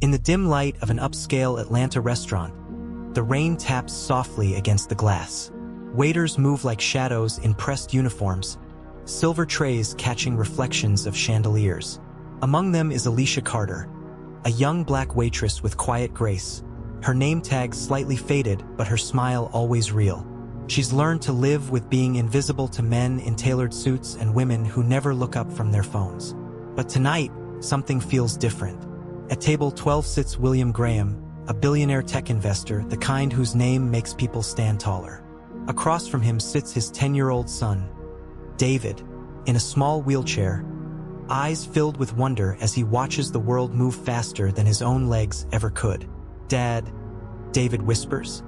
In the dim light of an upscale Atlanta restaurant, the rain taps softly against the glass. Waiters move like shadows in pressed uniforms, silver trays catching reflections of chandeliers. Among them is Alicia Carter, a young black waitress with quiet grace. Her name tag slightly faded, but her smile always real. She's learned to live with being invisible to men in tailored suits and women who never look up from their phones. But tonight, something feels different. At table 12 sits William Graham, a billionaire tech investor, the kind whose name makes people stand taller. Across from him sits his 10-year-old son, David, in a small wheelchair, eyes filled with wonder as he watches the world move faster than his own legs ever could. "Dad," David whispers.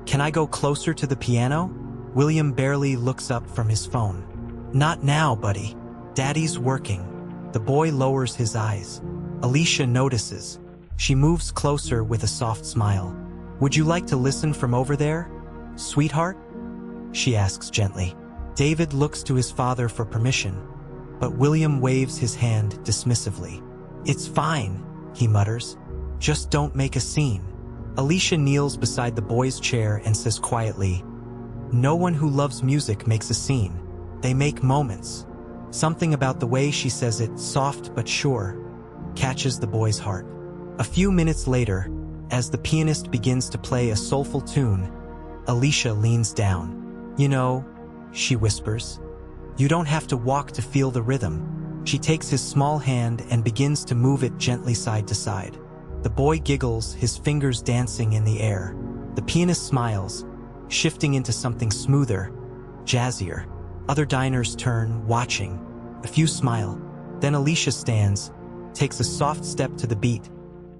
"Can I go closer to the piano?" William barely looks up from his phone. "Not now, buddy. Daddy's working." The boy lowers his eyes. Alicia notices. She moves closer with a soft smile. "Would you like to listen from over there, sweetheart?" she asks gently. David looks to his father for permission, but William waves his hand dismissively. "It's fine," he mutters. "Just don't make a scene." Alicia kneels beside the boy's chair and says quietly, "No one who loves music makes a scene. They make moments." Something about the way she says it, soft but sure, catches the boy's heart. A few minutes later, as the pianist begins to play a soulful tune, Alicia leans down. "You know," she whispers, "you don't have to walk to feel the rhythm." She takes his small hand and begins to move it gently side to side. The boy giggles, his fingers dancing in the air. The pianist smiles, shifting into something smoother, jazzier. Other diners turn, watching. A few smile. Then Alicia stands, takes a soft step to the beat,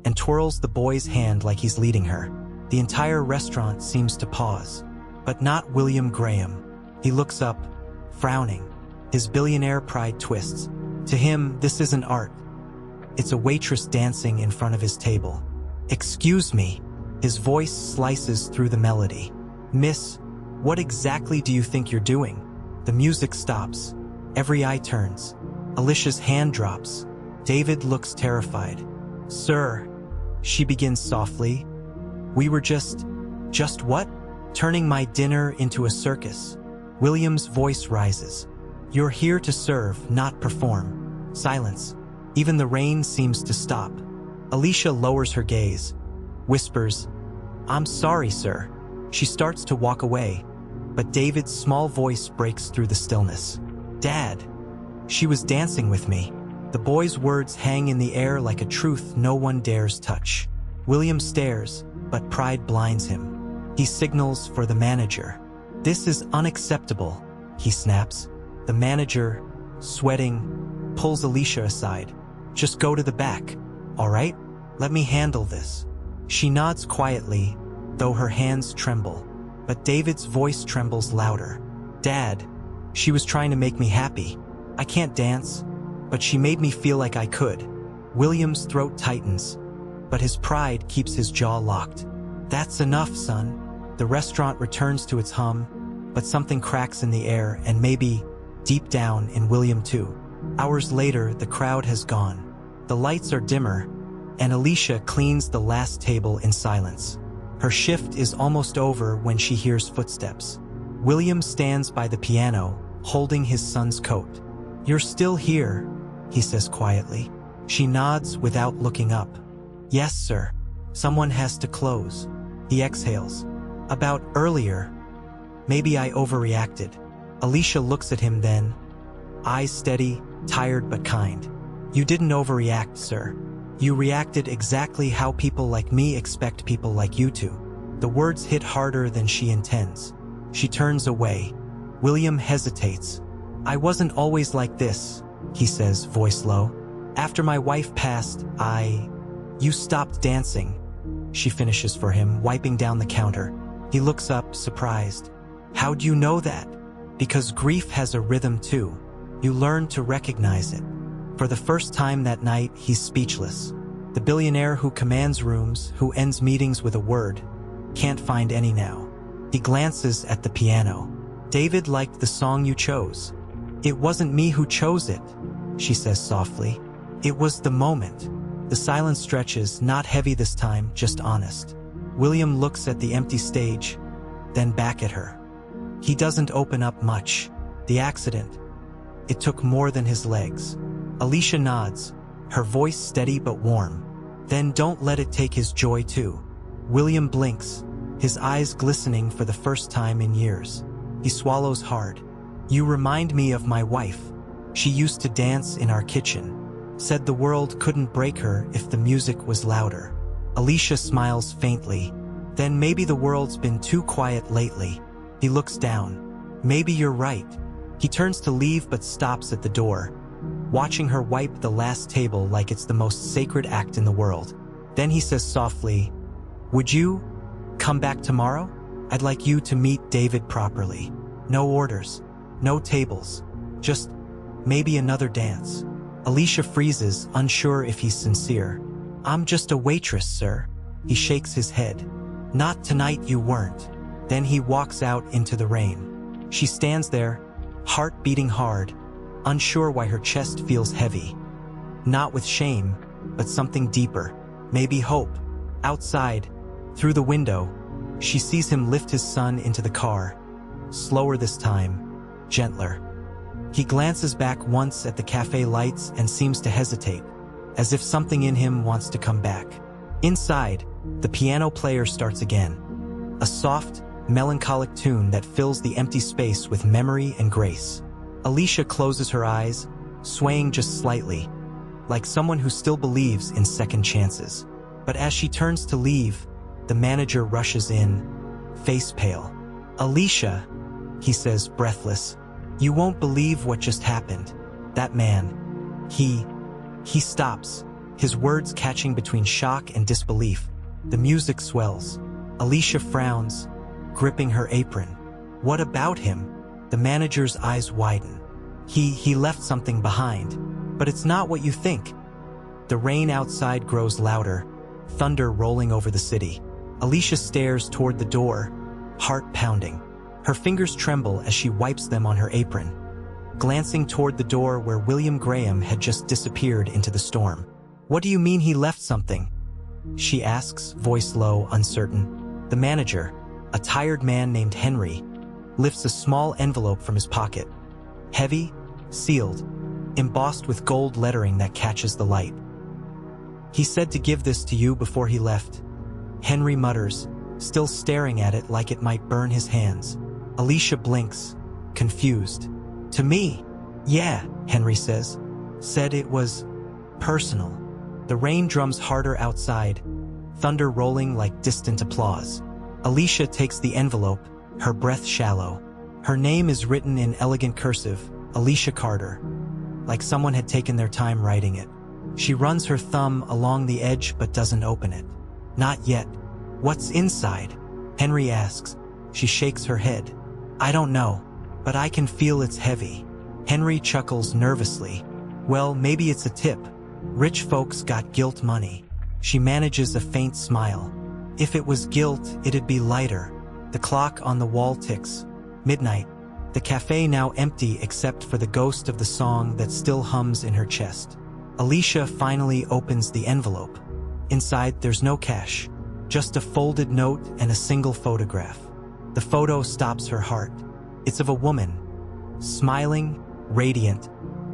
and twirls the boy's hand like he's leading her. The entire restaurant seems to pause. But not William Graham. He looks up, frowning. His billionaire pride twists. To him, this isn't art. It's a waitress dancing in front of his table. "Excuse me." His voice slices through the melody. "Miss, what exactly do you think you're doing?" The music stops. Every eye turns. Alicia's hand drops. David looks terrified. "Sir," she begins softly. "We were just what? Turning my dinner into a circus." William's voice rises. "You're here to serve, not perform." Silence. Even the rain seems to stop. Alicia lowers her gaze, whispers, "I'm sorry, sir." She starts to walk away, but David's small voice breaks through the stillness. "Dad, she was dancing with me." The boy's words hang in the air like a truth no one dares touch. William stares, but pride blinds him. He signals for the manager. "This is unacceptable," he snaps. The manager, sweating, pulls Alicia aside. "Just go to the back, all right? Let me handle this." She nods quietly, though her hands tremble. But David's voice trembles louder. "Dad, she was trying to make me happy. I can't dance, but she made me feel like I could." William's throat tightens, but his pride keeps his jaw locked. "That's enough, son." The restaurant returns to its hum, but something cracks in the air, and maybe, deep down in William too. Hours later, the crowd has gone. The lights are dimmer, and Alicia cleans the last table in silence. Her shift is almost over when she hears footsteps. William stands by the piano, holding his son's coat. "You're still here," he says quietly. She nods without looking up. "Yes, sir. Someone has to close." He exhales. "About earlier, maybe I overreacted." Alicia looks at him then, eyes steady, tired but kind. "You didn't overreact, sir. You reacted exactly how people like me expect people like you to." The words hit harder than she intends. She turns away. William hesitates. "I wasn't always like this," he says, voice low. "After my wife passed, You stopped dancing," she finishes for him, wiping down the counter. He looks up, surprised. "How'd you know that?" "Because grief has a rhythm too. You learn to recognize it." For the first time that night, he's speechless. The billionaire who commands rooms, who ends meetings with a word, can't find any now. He glances at the piano. "David liked the song you chose." "It wasn't me who chose it," she says softly. "It was the moment." The silence stretches, not heavy this time, just honest. William looks at the empty stage, then back at her. He doesn't open up much. The accident. It took more than his legs. Alicia nods, her voice steady but warm. Then don't let it take his joy too. William blinks, his eyes glistening for the first time in years. He swallows hard. You remind me of my wife. She used to dance in our kitchen. Said the world couldn't break her if the music was louder. Alicia smiles faintly. Then maybe the world's been too quiet lately. He looks down. Maybe you're right. He turns to leave but stops at the door, watching her wipe the last table like it's the most sacred act in the world. Then he says softly, "Would you come back tomorrow? I'd like you to meet David properly. No orders, no tables, just maybe another dance." Alicia freezes, unsure if he's sincere. "I'm just a waitress, sir." He shakes his head. "Not tonight, you weren't." Then he walks out into the rain. She stands there, heart beating hard, unsure why her chest feels heavy. Not with shame, but something deeper, maybe hope. Outside, through the window, she sees him lift his son into the car. Slower this time, gentler. He glances back once at the cafe lights and seems to hesitate, as if something in him wants to come back. Inside, the piano player starts again. A soft, melancholic tune that fills the empty space with memory and grace. Alicia closes her eyes, swaying just slightly, like someone who still believes in second chances. But as she turns to leave, the manager rushes in, face pale. "Alicia," he says, breathless, "you won't believe what just happened. That man, he stops, his words catching between shock and disbelief. The music swells. Alicia frowns, gripping her apron. What about him? The manager's eyes widen. He left something behind, but it's not what you think." The rain outside grows louder, thunder rolling over the city. Alicia stares toward the door, heart pounding. Her fingers tremble as she wipes them on her apron, glancing toward the door where William Graham had just disappeared into the storm. "What do you mean he left something?" she asks, voice low, uncertain. The manager, a tired man named Henry, lifts a small envelope from his pocket. Heavy, sealed, embossed with gold lettering that catches the light. "He said to give this to you before he left," Henry mutters, still staring at it like it might burn his hands. Alicia blinks, confused. "To me?" "Yeah," Henry says. "Said it was personal." The rain drums harder outside, thunder rolling like distant applause. Alicia takes the envelope, her breath shallow. Her name is written in elegant cursive, Alicia Carter, like someone had taken their time writing it. She runs her thumb along the edge but doesn't open it. "Not yet." "What's inside?" Henry asks. She shakes her head. "I don't know, but I can feel it's heavy." Henry chuckles nervously. "Well, maybe it's a tip. Rich folks got guilt money." She manages a faint smile. "If it was guilt, it'd be lighter." The clock on the wall ticks. Midnight. The cafe now empty except for the ghost of the song that still hums in her chest. Alicia finally opens the envelope. Inside, there's no cash, just a folded note and a single photograph. The photo stops her heart. It's of a woman, smiling, radiant,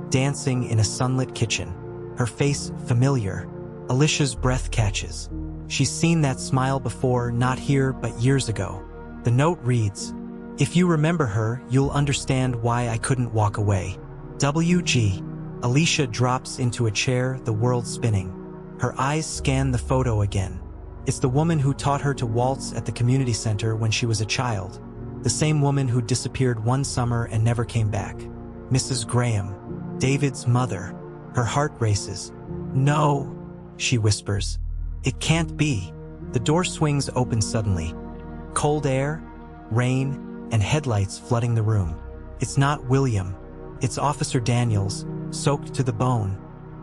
dancing in a sunlit kitchen. Her face familiar. Alicia's breath catches. She's seen that smile before, not here, but years ago. The note reads, "If you remember her, you'll understand why I couldn't walk away. W.G." Alicia drops into a chair, the world spinning. Her eyes scan the photo again. It's the woman who taught her to waltz at the community center when she was a child. The same woman who disappeared one summer and never came back. Mrs. Graham, David's mother. Her heart races. "No," she whispers. "It can't be." The door swings open suddenly. Cold air, rain, and headlights flooding the room. It's not William. It's Officer Daniels, soaked to the bone,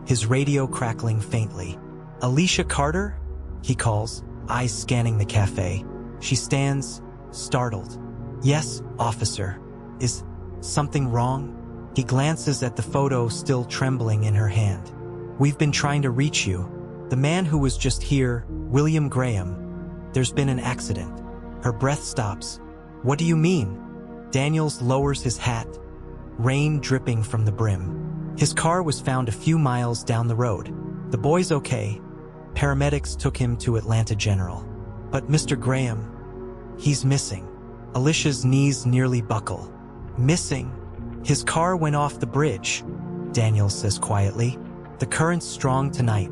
his radio crackling faintly. "Alicia Carter?" he calls, eyes scanning the cafe. She stands, startled. "Yes, officer. Is something wrong?" He glances at the photo still trembling in her hand. "We've been trying to reach you." The man who was just here, William Graham. There's been an accident. Her breath stops. What do you mean? Daniels lowers his hat, rain dripping from the brim. His car was found a few miles down the road. The boy's okay. Paramedics took him to Atlanta General. But Mr. Graham, he's missing. Alicia's knees nearly buckle. Missing? His car went off the bridge, Daniels says quietly. The current's strong tonight.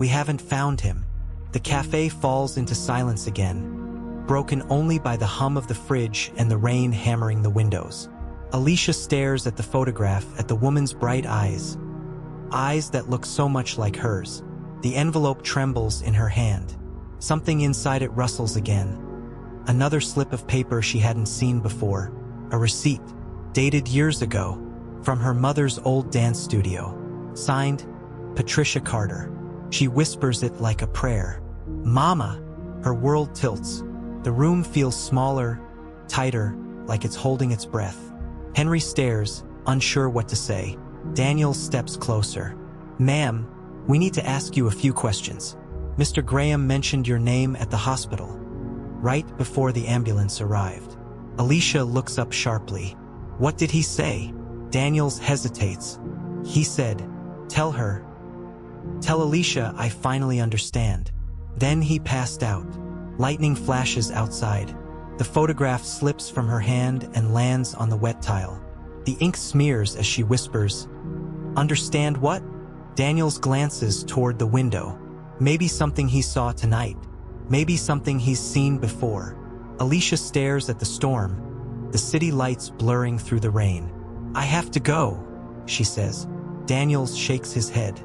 We haven't found him. The cafe falls into silence again, broken only by the hum of the fridge and the rain hammering the windows. Alicia stares at the photograph, at the woman's bright eyes. Eyes that look so much like hers. The envelope trembles in her hand. Something inside it rustles again. Another slip of paper she hadn't seen before. A receipt, dated years ago, from her mother's old dance studio. Signed, Patricia Carter. She whispers it like a prayer. Mama! Her world tilts. The room feels smaller, tighter, like it's holding its breath. Henry stares, unsure what to say. Daniels steps closer. Ma'am, we need to ask you a few questions. Mr. Graham mentioned your name at the hospital, right before the ambulance arrived. Alicia looks up sharply. What did he say? Daniels hesitates. He said, tell her. Tell Alicia I finally understand. Then he passed out. Lightning flashes outside. The photograph slips from her hand and lands on the wet tile. The ink smears as she whispers, understand what? Daniels glances toward the window. Maybe something he saw tonight. Maybe something he's seen before. Alicia stares at the storm, the city lights blurring through the rain. I have to go, she says. Daniels shakes his head.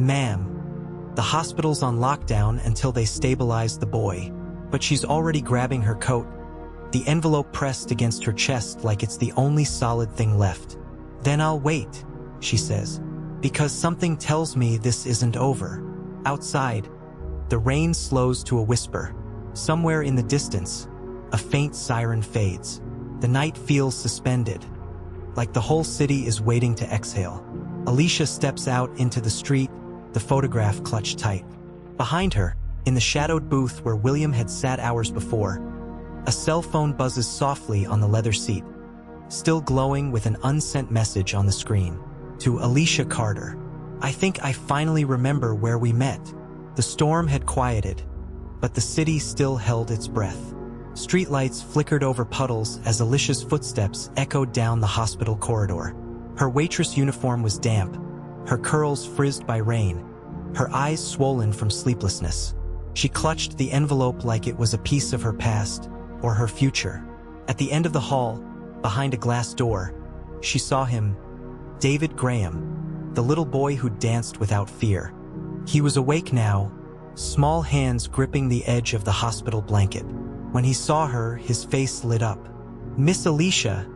Ma'am, the hospital's on lockdown until they stabilize the boy. But she's already grabbing her coat, the envelope pressed against her chest like it's the only solid thing left. Then I'll wait, she says, because something tells me this isn't over. Outside, the rain slows to a whisper. Somewhere in the distance, a faint siren fades. The night feels suspended, like the whole city is waiting to exhale. Alicia steps out into the street, the photograph clutched tight. Behind her, in the shadowed booth where William had sat hours before, a cell phone buzzes softly on the leather seat, still glowing with an unsent message on the screen. To Alicia Carter. I think I finally remember where we met. The storm had quieted, but the city still held its breath. Streetlights flickered over puddles as Alicia's footsteps echoed down the hospital corridor. Her waitress uniform was damp, her curls frizzed by rain, her eyes swollen from sleeplessness. She clutched the envelope like it was a piece of her past or her future. At the end of the hall, behind a glass door, she saw him, David Graham, the little boy who danced without fear. He was awake now, small hands gripping the edge of the hospital blanket. When he saw her, his face lit up. Miss Alicia,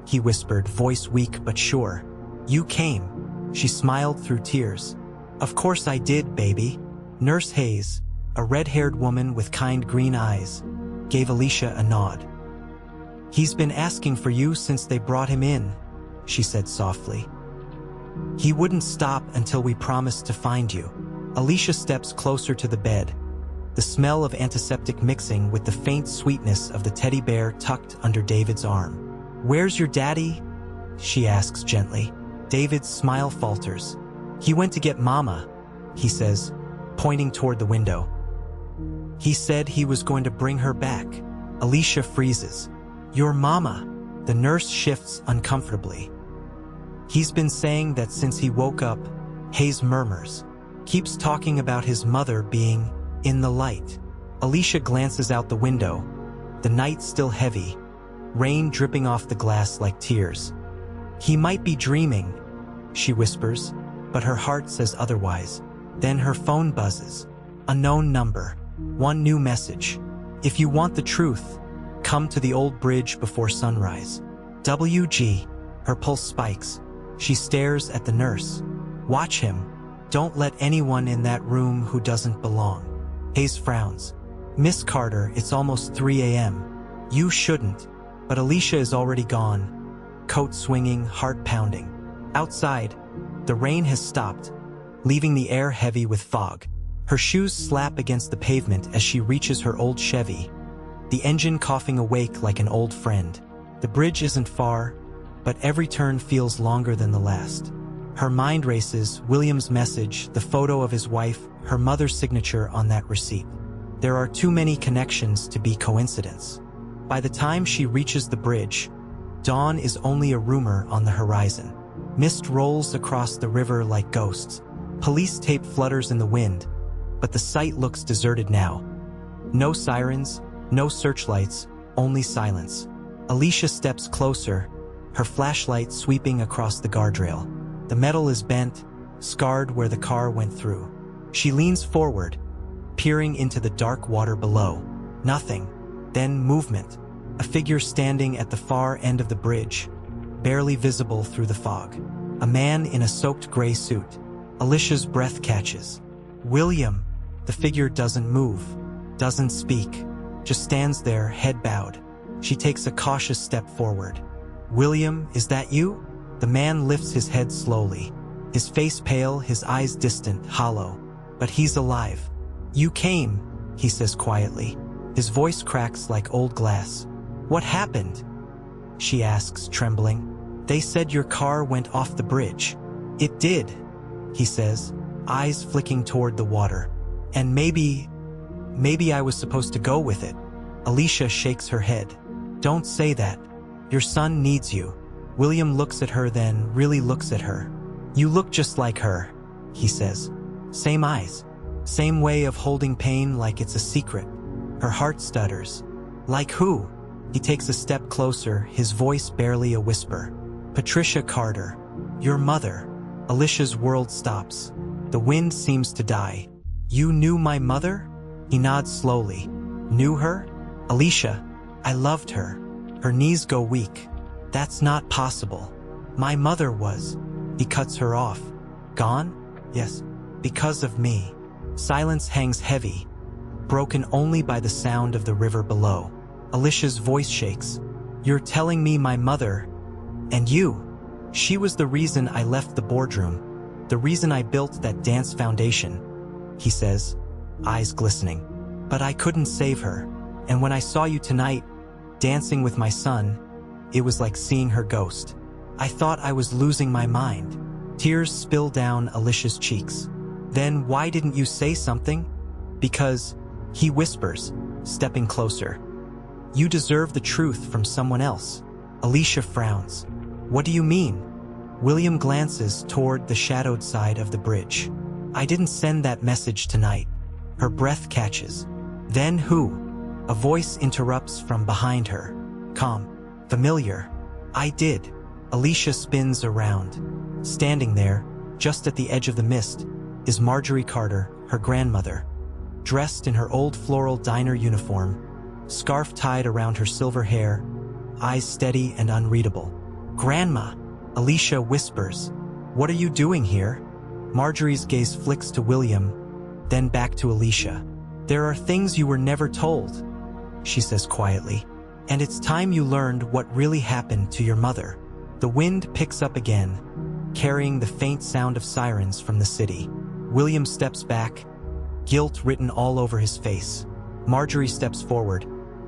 he whispered, voice weak but sure. You came. She smiled through tears. Of course I did, baby. Nurse Hayes, a red-haired woman with kind green eyes, gave Alicia a nod. He's been asking for you since they brought him in, she said softly. He wouldn't stop until we promised to find you. Alicia steps closer to the bed, the smell of antiseptic mixing with the faint sweetness of the teddy bear tucked under David's arm. Where's your daddy? She asks gently. David's smile falters. He went to get Mama, he says, pointing toward the window. He said he was going to bring her back. Alicia freezes. Your Mama. The nurse shifts uncomfortably. He's been saying that since he woke up, Hayes murmurs, keeps talking about his mother being in the light. Alicia glances out the window, the night still heavy, rain dripping off the glass like tears. He might be dreaming, she whispers, but her heart says otherwise. Then her phone buzzes. Unknown number. One new message. If you want the truth, come to the old bridge before sunrise. WG. Her pulse spikes. She stares at the nurse. Watch him. Don't let anyone in that room who doesn't belong. Hayes frowns. Miss Carter, it's almost 3 a.m. You shouldn't. But Alicia is already gone. Coat swinging, heart pounding. Outside, the rain has stopped, leaving the air heavy with fog. Her shoes slap against the pavement as she reaches her old Chevy, the engine coughing awake like an old friend. The bridge isn't far, but every turn feels longer than the last. Her mind races, William's message, the photo of his wife, her mother's signature on that receipt. There are too many connections to be coincidence. By the time she reaches the bridge, dawn is only a rumor on the horizon. Mist rolls across the river like ghosts. Police tape flutters in the wind, but the site looks deserted now. No sirens, no searchlights, only silence. Alicia steps closer, her flashlight sweeping across the guardrail. The metal is bent, scarred where the car went through. She leans forward, peering into the dark water below. Nothing. Then movement. A figure standing at the far end of the bridge, barely visible through the fog. A man in a soaked gray suit. Alicia's breath catches. William. The figure doesn't move, doesn't speak, just stands there, head bowed. She takes a cautious step forward. William, is that you? The man lifts his head slowly, his face pale, his eyes distant, hollow. But he's alive. You came, he says quietly. His voice cracks like old glass. What happened? She asks, trembling. They said your car went off the bridge. It did, he says, eyes flicking toward the water. And maybe I was supposed to go with it. Alicia shakes her head. Don't say that. Your son needs you. William looks at her, then really looks at her. You look just like her, he says. Same eyes. Same way of holding pain like it's a secret. Her heart stutters. Like who? He takes a step closer, his voice barely a whisper. Patricia Carter. Your mother. Alicia's world stops. The wind seems to die. You knew my mother? He nods slowly. Knew her? Alicia, I loved her. Her knees go weak. That's not possible. My mother was. He cuts her off. Gone? Yes, because of me. Silence hangs heavy, broken only by the sound of the river below. Alicia's voice shakes. You're telling me my mother, and you, she was the reason I left the boardroom, the reason I built that dance foundation, he says, eyes glistening. But I couldn't save her, and when I saw you tonight, dancing with my son, it was like seeing her ghost. I thought I was losing my mind. Tears spill down Alicia's cheeks. Then why didn't you say something? Because, he whispers, stepping closer. You deserve the truth from someone else. Alicia frowns. What do you mean? William glances toward the shadowed side of the bridge. I didn't send that message tonight. Her breath catches. Then who? A voice interrupts from behind her. Calm. Familiar. I did. Alicia spins around. Standing there, just at the edge of the mist, is Marjorie Carter, her grandmother. Dressed in her old floral diner uniform, scarf tied around her silver hair, eyes steady and unreadable. Grandma, Alicia whispers. What are you doing here? Marjorie's gaze flicks to William, then back to Alicia. There are things you were never told, she says quietly. And it's time you learned what really happened to your mother. The wind picks up again, carrying the faint sound of sirens from the city. William steps back, guilt written all over his face. Marjorie steps forward,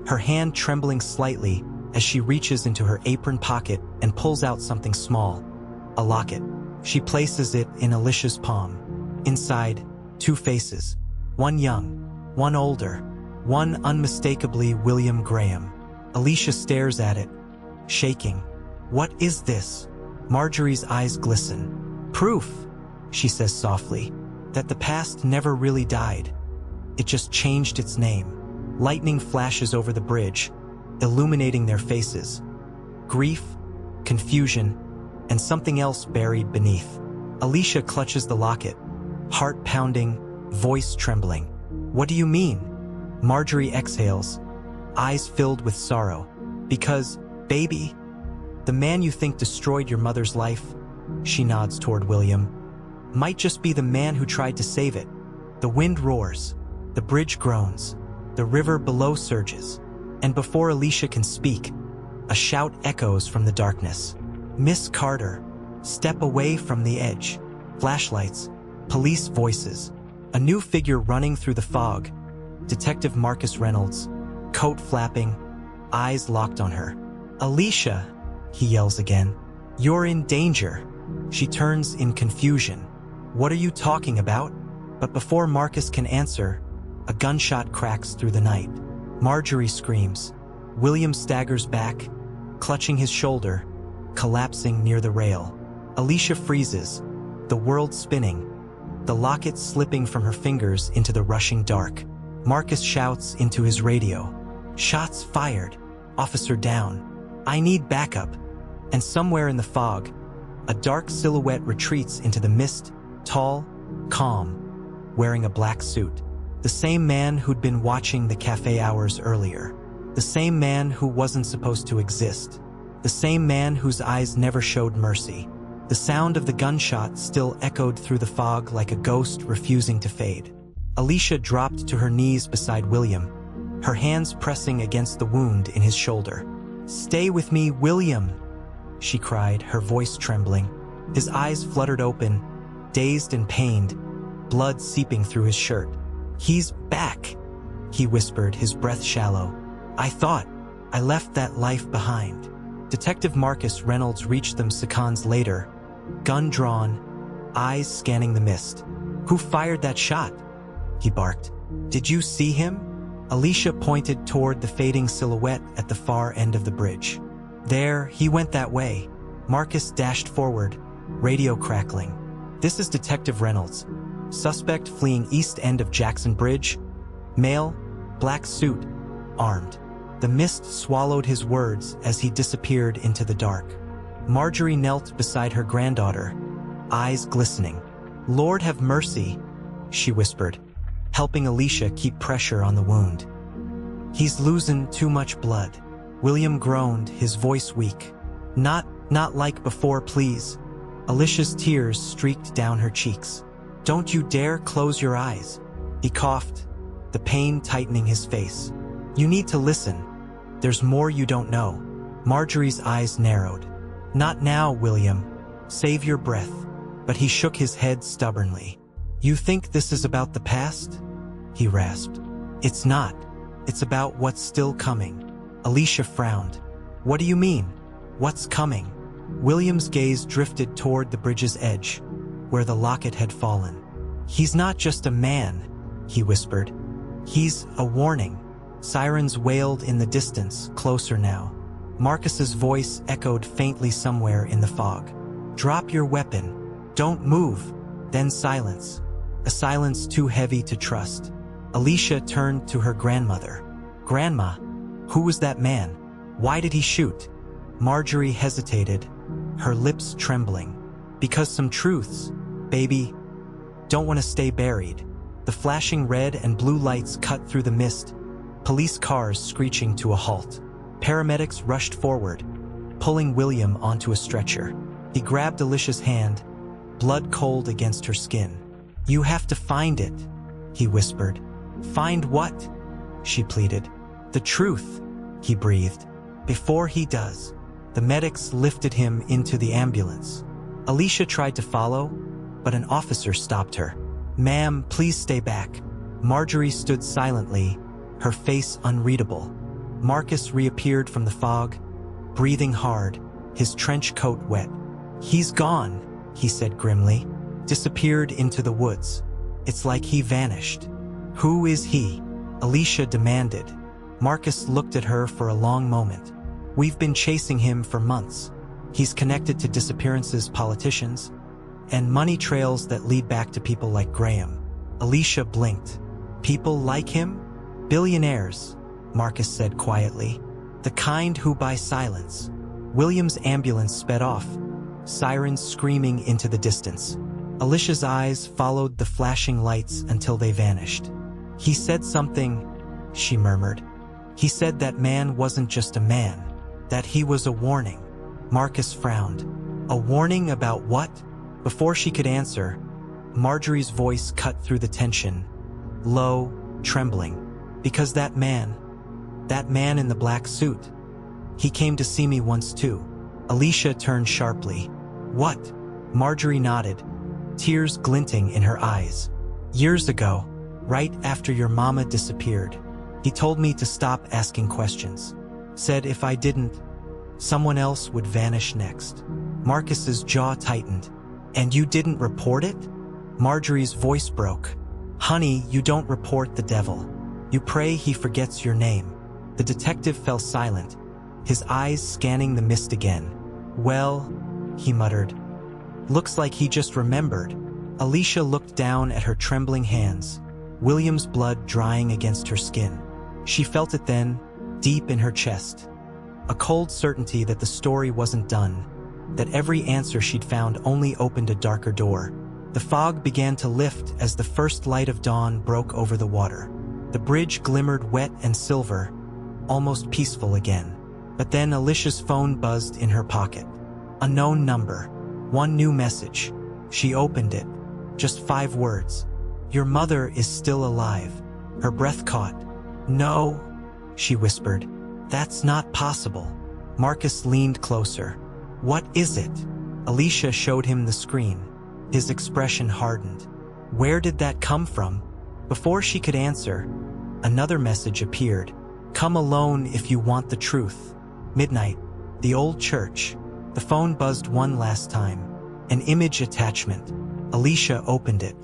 her hand trembling slightly as she reaches into her apron pocket and pulls out something small, a locket. She places it in Alicia's palm. Inside, two faces, one young, one older, one unmistakably William Graham. Alicia stares at it, shaking. What is this? Marjorie's eyes glisten. Proof, she says softly, that the past never really died. It just changed its name. Lightning flashes over the bridge, illuminating their faces. Grief, confusion, and something else buried beneath. Alicia clutches the locket, heart pounding, voice trembling. What do you mean? Marjorie exhales, eyes filled with sorrow. Because, baby, the man you think destroyed your mother's life, she nods toward William, might just be the man who tried to save it. The wind roars, the bridge groans, the river below surges, and before Alicia can speak, a shout echoes from the darkness. Miss Carter, step away from the edge. Flashlights, police voices, A new figure running through the fog. Detective Marcus Reynolds, coat flapping, eyes locked on her. "Alicia," he yells again. "You're in danger." She turns in confusion. "What are you talking about?" But before Marcus can answer, a gunshot cracks through the night. Marjorie screams. William staggers back, clutching his shoulder, collapsing near the rail. Alicia freezes, the world spinning, the locket slipping from her fingers into the rushing dark. Marcus shouts into his radio. "Shots fired. Officer down. I need backup." And somewhere in the fog, a dark silhouette retreats into the mist, tall, calm, wearing a black suit. The same man who'd been watching the cafe hours earlier. The same man who wasn't supposed to exist. The same man whose eyes never showed mercy. The sound of the gunshot still echoed through the fog like a ghost refusing to fade. Alicia dropped to her knees beside William, her hands pressing against the wound in his shoulder. "Stay with me, William," she cried, her voice trembling. His eyes fluttered open, dazed and pained, blood seeping through his shirt. "He's back," he whispered, his breath shallow. I left that life behind." Detective Marcus Reynolds reached them seconds later, gun drawn, eyes scanning the mist. "Who fired that shot?" he barked. "Did you see him?" Alicia pointed toward the fading silhouette at the far end of the bridge. "There, he went that way." Marcus dashed forward, radio crackling. "This is Detective Reynolds. Suspect fleeing east end of Jackson Bridge. Male, black suit, armed." The mist swallowed his words as he disappeared into the dark. Marjorie knelt beside her granddaughter, eyes glistening. "Lord have mercy," she whispered, helping Alicia keep pressure on the wound. "He's losing too much blood." William groaned, his voice weak. Not like before, please." Alicia's tears streaked down her cheeks. "Don't you dare close your eyes," he coughed, the pain tightening his face. "You need to listen. There's more you don't know." Marjorie's eyes narrowed. "Not now, William. Save your breath." But he shook his head stubbornly. "You think this is about the past?" he rasped. "It's not. It's about what's still coming." Alicia frowned. "What do you mean? What's coming?" William's gaze drifted toward the bridge's edge, where the locket had fallen. "He's not just a man," he whispered. "He's a warning." Sirens wailed in the distance, closer now. Marcus's voice echoed faintly somewhere in the fog. "Drop your weapon. Don't move." Then silence. A silence too heavy to trust. Alicia turned to her grandmother. "Grandma, who was that man? Why did he shoot?" Marjorie hesitated, her lips trembling. "Because some truths, baby, don't want to stay buried." The flashing red and blue lights cut through the mist, police cars screeching to a halt. Paramedics rushed forward, pulling William onto a stretcher. He grabbed Alicia's hand, blood cold against her skin. "You have to find it," he whispered. "Find what?" she pleaded. "The truth," he breathed. "Before he does." The medics lifted him into the ambulance. Alicia tried to follow, but an officer stopped her. "Ma'am, please stay back." Marjorie stood silently, her face unreadable. Marcus reappeared from the fog, breathing hard, his trench coat wet. "He's gone," he said grimly. "Disappeared into the woods. It's like he vanished." "Who is he?" Alicia demanded. Marcus looked at her for a long moment. "We've been chasing him for months. He's connected to disappearances, politicians, and money trails that lead back to people like Graham." Alicia blinked. "People like him?" "Billionaires," Marcus said quietly. "The kind who buy silence." William's ambulance sped off, sirens screaming into the distance. Alicia's eyes followed the flashing lights until they vanished. "He said something," she murmured. "He said that man wasn't just a man, that he was a warning." Marcus frowned. "A warning about what?" Before she could answer, Marjorie's voice cut through the tension, low, trembling. "Because that man in the black suit, he came to see me once too." Alicia turned sharply. "What?" Marjorie nodded, tears glinting in her eyes. Years ago, right after your mama disappeared. He told me to stop asking questions. Said if I didn't, someone else would vanish next. Marcus's jaw tightened. And you didn't report it? Marjorie's voice broke. Honey, you don't report the devil. You pray he forgets your name. The detective fell silent, his eyes scanning the mist again. Well, he muttered. Looks like he just remembered. Alicia looked down at her trembling hands, William's blood drying against her skin. She felt it then, deep in her chest. A cold certainty that the story wasn't done, that every answer she'd found only opened a darker door. The fog began to lift as the first light of dawn broke over the water. The bridge glimmered wet and silver, almost peaceful again. But then Alicia's phone buzzed in her pocket. Unknown number. One new message. She opened it. Just 5 words. Your mother is still alive. Her breath caught. No, she whispered. That's not possible. Marcus leaned closer. What is it? Alicia showed him the screen. His expression hardened. Where did that come from? Before she could answer, another message appeared. Come alone if you want the truth. Midnight. The old church. The phone buzzed one last time. An image attachment. Alicia opened it.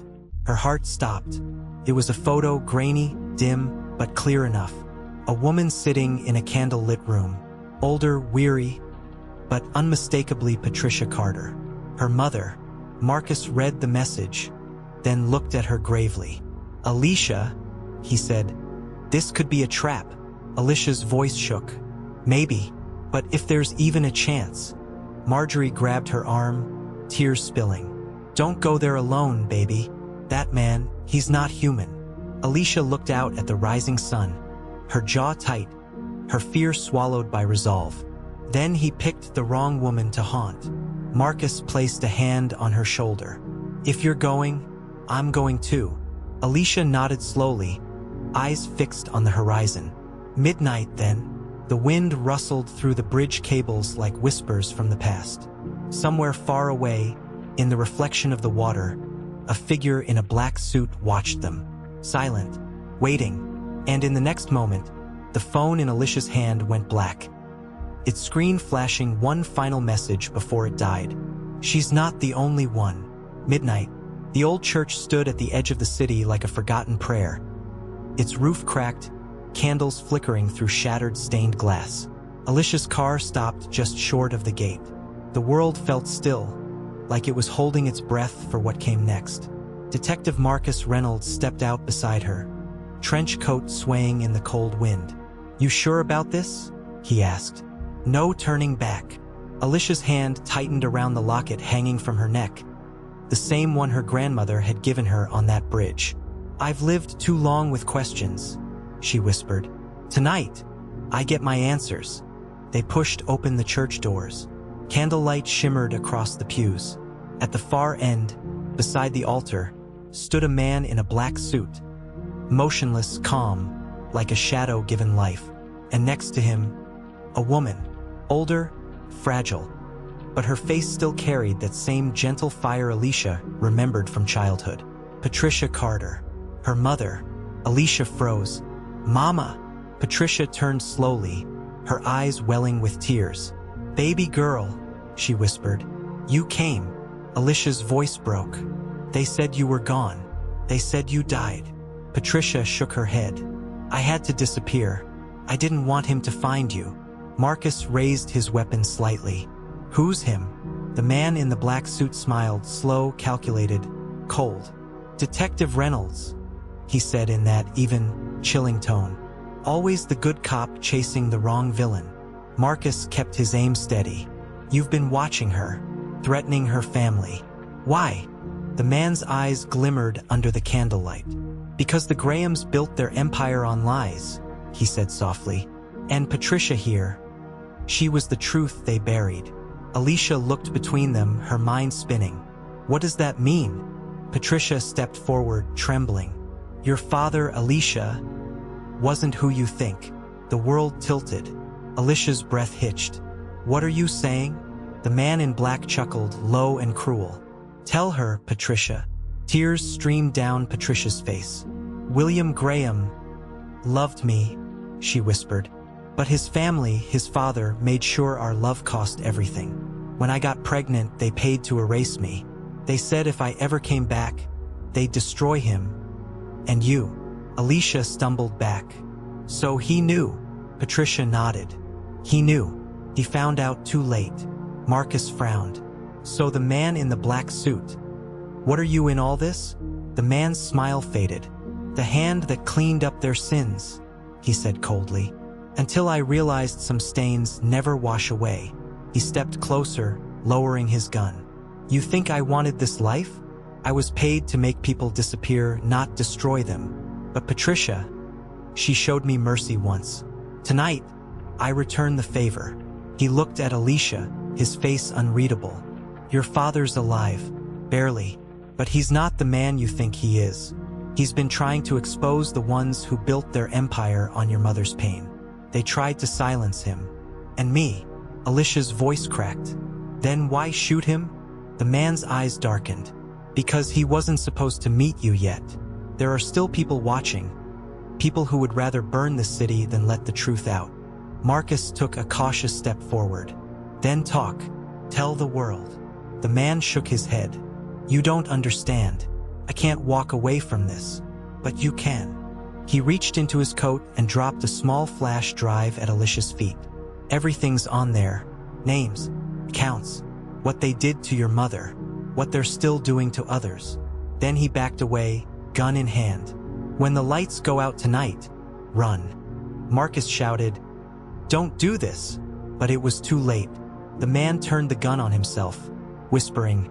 Her heart stopped. It was a photo, grainy, dim, but clear enough. A woman sitting in a candle-lit room. Older, weary, but unmistakably Patricia Carter. Her mother. Marcus read the message, then looked at her gravely. Alicia, he said, this could be a trap. Alicia's voice shook. Maybe, but if there's even a chance. Marjorie grabbed her arm, tears spilling. Don't go there alone, baby. That man, he's not human. Alicia looked out at the rising sun, her jaw tight, her fear swallowed by resolve. Then he picked the wrong woman to haunt. Marcus placed a hand on her shoulder. If you're going, I'm going too. Alicia nodded slowly, eyes fixed on the horizon. Midnight then. The wind rustled through the bridge cables like whispers from the past. Somewhere far away, in the reflection of the water, a figure in a black suit watched them, silent, waiting, and in the next moment, the phone in Alicia's hand went black, its screen flashing one final message before it died. She's not the only one. Midnight. The old church stood at the edge of the city like a forgotten prayer. Its roof cracked, candles flickering through shattered stained glass. Alicia's car stopped just short of the gate. The world felt still, like it was holding its breath for what came next. Detective Marcus Reynolds stepped out beside her, trench coat swaying in the cold wind. You sure about this? He asked. No turning back. Alicia's hand tightened around the locket hanging from her neck, the same one her grandmother had given her on that bridge. I've lived too long with questions, she whispered. Tonight, I get my answers. They pushed open the church doors. Candlelight shimmered across the pews. At the far end, beside the altar, stood a man in a black suit, motionless, calm, like a shadow given life. And next to him, a woman, older, fragile, but her face still carried that same gentle fire Alicia remembered from childhood. Patricia Carter, her mother. Alicia froze. Mama! Patricia turned slowly, her eyes welling with tears. Baby girl, she whispered. You came. Alicia's voice broke. They said you were gone. They said you died. Patricia shook her head. I had to disappear. I didn't want him to find you. Marcus raised his weapon slightly. Who's him? The man in the black suit smiled, slow, calculated, cold. Detective Reynolds, he said in that even, chilling tone. Always the good cop chasing the wrong villain. Marcus kept his aim steady. You've been watching her, threatening her family. Why? The man's eyes glimmered under the candlelight. Because the Grahams built their empire on lies, he said softly. And Patricia here, she was the truth they buried. Alicia looked between them, her mind spinning. What does that mean? Patricia stepped forward, trembling. Your father, Alicia, wasn't who you think. The world tilted. Alicia's breath hitched. What are you saying? The man in black chuckled, low and cruel. Tell her, Patricia. Tears streamed down Patricia's face. William Graham loved me, she whispered. But his family, his father, made sure our love cost everything. When I got pregnant, they paid to erase me. They said if I ever came back, they'd destroy him. And you. Alicia stumbled back. So he knew. Patricia nodded. He knew. He found out too late. Marcus frowned. So the man in the black suit. What are you in all this? The man's smile faded. The hand that cleaned up their sins, he said coldly. Until I realized some stains never wash away. He stepped closer, lowering his gun. You think I wanted this life? I was paid to make people disappear, not destroy them. But Patricia, she showed me mercy once. Tonight, I return the favor. He looked at Alicia, his face unreadable. Your father's alive, barely, but he's not the man you think he is. He's been trying to expose the ones who built their empire on your mother's pain. They tried to silence him. And me. Alicia's voice cracked. Then why shoot him? The man's eyes darkened. Because he wasn't supposed to meet you yet. There are still people watching. People who would rather burn the city than let the truth out. Marcus took a cautious step forward. Then talk. Tell the world. The man shook his head. You don't understand. I can't walk away from this. But you can. He reached into his coat and dropped a small flash drive at Alicia's feet. Everything's on there. Names, accounts, what they did to your mother, what they're still doing to others. Then he backed away, gun in hand. When the lights go out tonight, run. Marcus shouted, Don't do this. But it was too late. The man turned the gun on himself, whispering,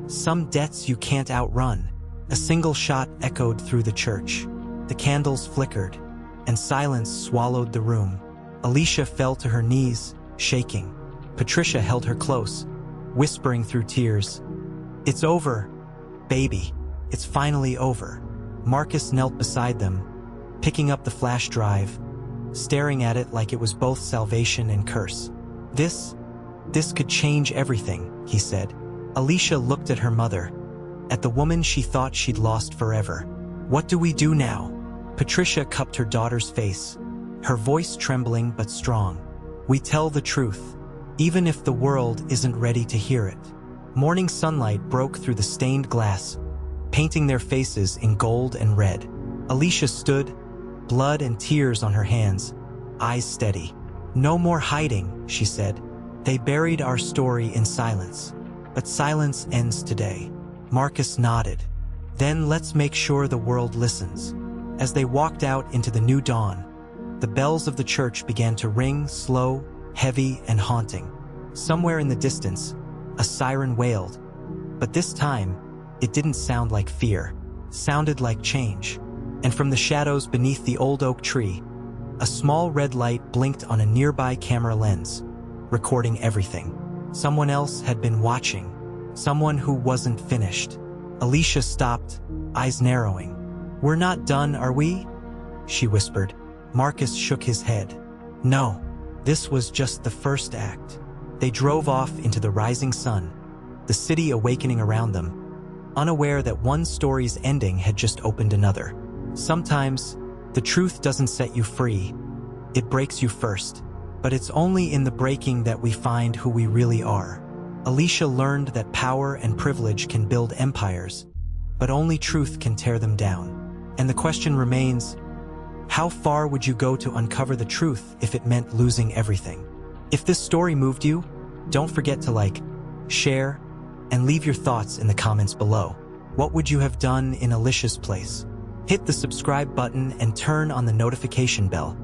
Some debts you can't outrun. A single shot echoed through the church. The candles flickered, and silence swallowed the room. Alicia fell to her knees, shaking. Patricia held her close, whispering through tears, It's over, baby. It's finally over. Marcus knelt beside them, picking up the flash drive, staring at it like it was both salvation and curse. This could change everything, he said. Alicia looked at her mother, at the woman she thought she'd lost forever. What do we do now? Patricia cupped her daughter's face, her voice trembling but strong. We tell the truth, even if the world isn't ready to hear it. Morning sunlight broke through the stained glass, painting their faces in gold and red. Alicia stood, blood and tears on her hands, eyes steady. No more hiding, she said. They buried our story in silence. But silence ends today. Marcus nodded. Then let's make sure the world listens. As they walked out into the new dawn, the bells of the church began to ring, slow, heavy, and haunting. Somewhere in the distance, a siren wailed. But this time, it didn't sound like fear. It sounded like change. And from the shadows beneath the old oak tree, a small red light blinked on a nearby camera lens, recording everything. Someone else had been watching. Someone who wasn't finished. Alicia stopped, eyes narrowing. We're not done, are we? She whispered. Marcus shook his head. No, this was just the first act. They drove off into the rising sun, the city awakening around them, unaware that one story's ending had just opened another. Sometimes, the truth doesn't set you free. It breaks you first. But it's only in the breaking that we find who we really are. Alicia learned that power and privilege can build empires, but only truth can tear them down. And the question remains, how far would you go to uncover the truth if it meant losing everything? If this story moved you, don't forget to like, share, and leave your thoughts in the comments below. What would you have done in Alicia's place? Hit the subscribe button and turn on the notification bell.